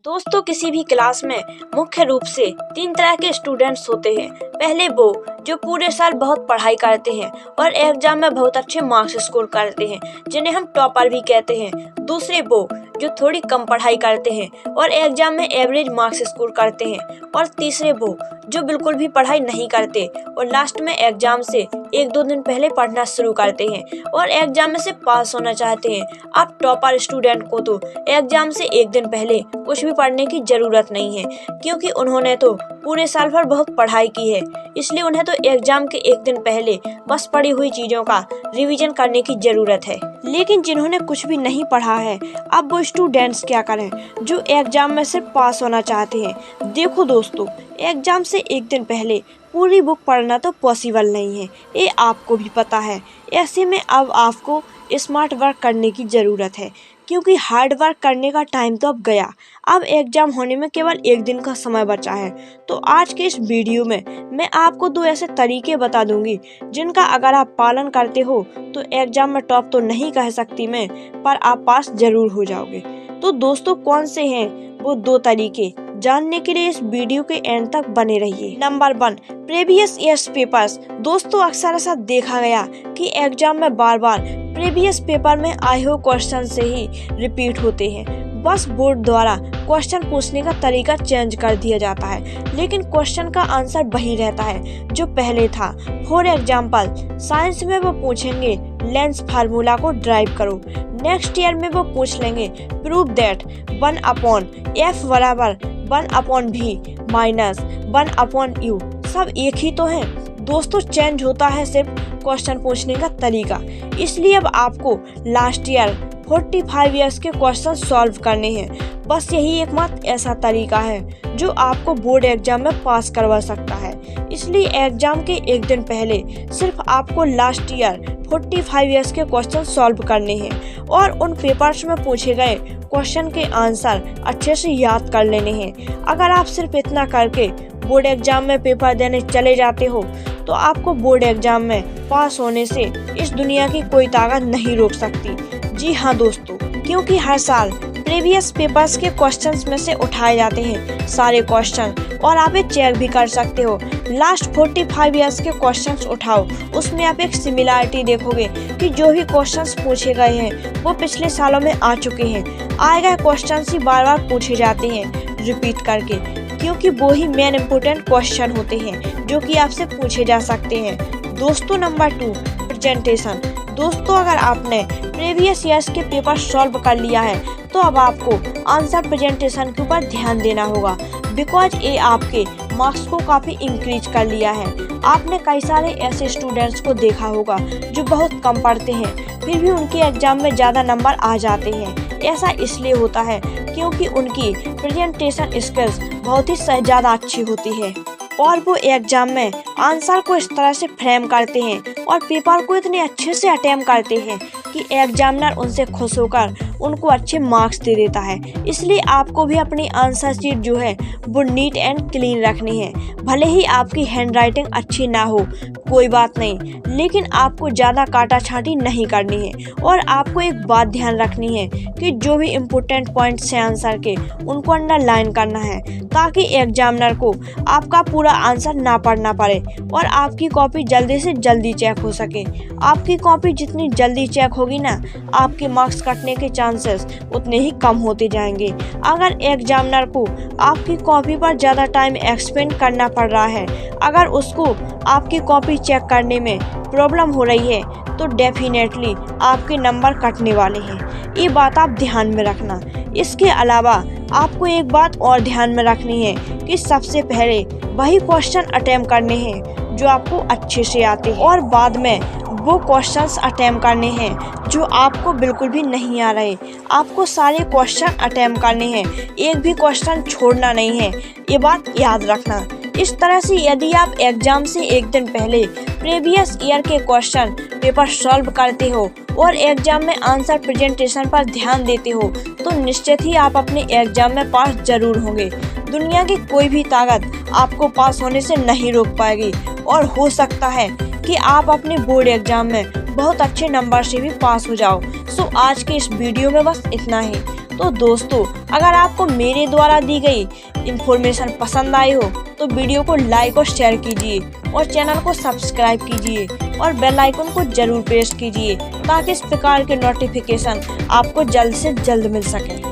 दोस्तों, किसी भी क्लास में मुख्य रूप से 3 तरह के स्टूडेंट्स होते हैं। पहले वो जो पूरे साल बहुत पढ़ाई करते हैं और एग्जाम में बहुत अच्छे मार्क्स स्कोर करते हैं, जिन्हें हम टॉपर भी कहते हैं। दूसरे वो जो थोड़ी कम पढ़ाई करते हैं और एग्जाम में एवरेज मार्क्स स्कोर करते हैं। और तीसरे वो जो बिल्कुल भी पढ़ाई नहीं करते और लास्ट में एग्जाम से 1-2 दिन पहले पढ़ना शुरू करते हैं और एग्जाम में से पास होना चाहते हैं। अब टॉपर स्टूडेंट को तो एग्जाम से 1 दिन पहले कुछ भी पढ़ने की जरूरत नहीं है, क्योंकि उन्होंने तो पूरे साल भर बहुत पढ़ाई की है। इसलिए उन्हें तो एग्जाम के 1 दिन पहले बस पढ़ी हुई चीजों का रिवीजन करने की जरूरत है। लेकिन जिन्होंने कुछ भी नहीं पढ़ा है, अब वो स्टूडेंट्स क्या करें जो एग्जाम में सिर्फ पास होना चाहते हैं। देखो दोस्तों, एग्जाम से 1 दिन पहले पूरी बुक पढ़ना तो पॉसिबल नहीं है, ये आपको भी पता है। ऐसे में अब आपको स्मार्ट वर्क करने की ज़रूरत है, क्योंकि हार्ड वर्क करने का टाइम तो अब गया। अब एग्जाम होने में केवल 1 दिन का समय बचा है। तो आज के इस वीडियो में मैं आपको 2 ऐसे तरीके बता दूंगी जिनका अगर आप पालन करते हो तो एग्जाम में टॉप तो नहीं कह सकती मैं, पर आप पास जरूर हो जाओगे। तो दोस्तों, कौन से हैं वो 2 तरीके, जानने के लिए इस वीडियो के एंड तक बने रहिए। Number 1, previous years papers. दोस्तों, अक्सर ऐसा देखा गया कि एग्जाम में बार बार प्रीवियस पेपर में आए हुए क्वेश्चन से ही रिपीट होते हैं। बस बोर्ड द्वारा क्वेश्चन पूछने का तरीका चेंज कर दिया जाता है, लेकिन क्वेश्चन का आंसर वही रहता है जो पहले था। फॉर एग्जाम्पल, साइंस में वो पूछेंगे लेंस फार्मूला को ड्राइव करो। नेक्स्ट ईयर में वो पूछ लेंगे प्रूव दैट 1/f बराबर 1/v माइनस 1/u। सब एक ही तो है दोस्तों, चेंज होता है सिर्फ क्वेश्चन पूछने का तरीका। इसलिए अब आपको लास्ट ईयर 45 ईयर्स के क्वेश्चन सॉल्व करने हैं। बस यही एकमात्र ऐसा तरीका है जो आपको बोर्ड एग्जाम में पास करवा सकता है। इसलिए एग्जाम के 1 दिन पहले सिर्फ आपको लास्ट ईयर 45 ईयर्स के क्वेश्चन सॉल्व करने हैं और उन पेपर्स में पूछे गए क्वेश्चन के आंसर अच्छे से याद कर लेने हैं। अगर आप सिर्फ इतना करके बोर्ड एग्जाम में पेपर देने चले जाते हो तो आपको बोर्ड एग्जाम में पास होने से इस दुनिया की कोई ताकत नहीं रोक सकती। जी हाँ दोस्तों, क्योंकि हर साल प्रीवियस पेपर्स के क्वेश्चंस में से उठाए जाते हैं सारे क्वेश्चन, और आप एक चेक भी कर सकते हो। लास्ट 45 ईयर्स के क्वेश्चंस उठाओ, उसमें आप एक सिमिलरिटी देखोगे कि जो भी क्वेश्चंस पूछे गए हैं वो पिछले सालों में आ चुके हैं। आए गए क्वेश्चंस ही बार बार पूछे जाते हैं रिपीट करके, क्योंकि वो ही मेन इम्पोर्टेंट क्वेश्चन होते हैं जो कि आपसे पूछे जा सकते हैं। दोस्तों, नंबर 2, प्रेजेंटेशन। दोस्तों, अगर आपने प्रीवियस ईयर्स के पेपर सॉल्व कर लिया है तो अब आपको आंसर प्रेजेंटेशन के ऊपर ध्यान देना होगा, बिकॉज ये आपके मार्क्स को काफ़ी इंक्रीज कर लिया है। आपने कई सारे ऐसे स्टूडेंट्स को देखा होगा जो बहुत कम पढ़ते हैं, फिर भी उनके एग्जाम में ज़्यादा नंबर आ जाते हैं। ऐसा इसलिए होता है क्योंकि उनकी प्रेजेंटेशन स्किल्स बहुत ही ज़्यादा अच्छी होती है और वो एग्जाम में आंसर को इस तरह से फ्रेम करते हैं और पेपर को इतने अच्छे से अटेम्प्ट करते हैं कि एग्जामिनर उनसे खुश होकर उनको अच्छे मार्क्स दे देता है। इसलिए आपको भी अपनी आंसर शीट जो है वो नीट एंड क्लीन रखनी है। भले ही आपकी हैंडराइटिंग अच्छी ना हो, कोई बात नहीं, लेकिन आपको ज़्यादा काटा छांटी नहीं करनी है। और आपको एक बात ध्यान रखनी है कि जो भी इम्पोर्टेंट पॉइंट्स हैं आंसर के, उनको अंडरलाइन करना है, ताकि एग्जामिनर को आपका पूरा आंसर ना पढ़ना पड़े और आपकी कॉपी जल्दी से जल्दी चेक हो सके। आपकी कॉपी जितनी जल्दी चेक होगी ना, आपके मार्क्स कटने के चांसेस उतने ही कम होते जाएंगे। अगर एग्जामिनर को आपकी कॉपी पर ज़्यादा टाइम एक्सपेंड करना पड़ रहा है, अगर उसको आपकी कॉपी चेक करने में प्रॉब्लम हो रही है, तो डेफिनेटली आपके नंबर कटने वाले हैं। ये बात आप ध्यान में रखना। इसके अलावा आपको एक बात और ध्यान में रखनी है कि सबसे पहले वही क्वेश्चन अटेम्प्ट करने हैं जो आपको अच्छे से आते हैं, और बाद में वो क्वेश्चंस अटेम्प्ट करने हैं जो आपको बिल्कुल भी नहीं आ रहे। आपको सारे क्वेश्चन अटेम्प्ट करने हैं, एक भी क्वेश्चन छोड़ना नहीं है, ये बात याद रखना। इस तरह से यदि आप एग्जाम से 1 दिन पहले प्रीवियस ईयर के क्वेश्चन पेपर सॉल्व करते हो और एग्जाम में आंसर प्रेजेंटेशन पर ध्यान देते हो, तो निश्चित ही आप अपने एग्जाम में पास जरूर होंगे। दुनिया की कोई भी ताकत आपको पास होने से नहीं रोक पाएगी, और हो सकता है कि आप अपने बोर्ड एग्जाम में बहुत अच्छे नंबर से भी पास हो जाओ। सो आज के इस वीडियो में बस इतना ही। तो दोस्तों, अगर आपको मेरे द्वारा दी गई इंफॉर्मेशन पसंद आई हो तो वीडियो को लाइक और शेयर कीजिए और चैनल को सब्सक्राइब कीजिए और बेल आइकन को जरूर प्रेस कीजिए ताकि इस प्रकार के नोटिफिकेशन आपको जल्द से जल्द मिल सके।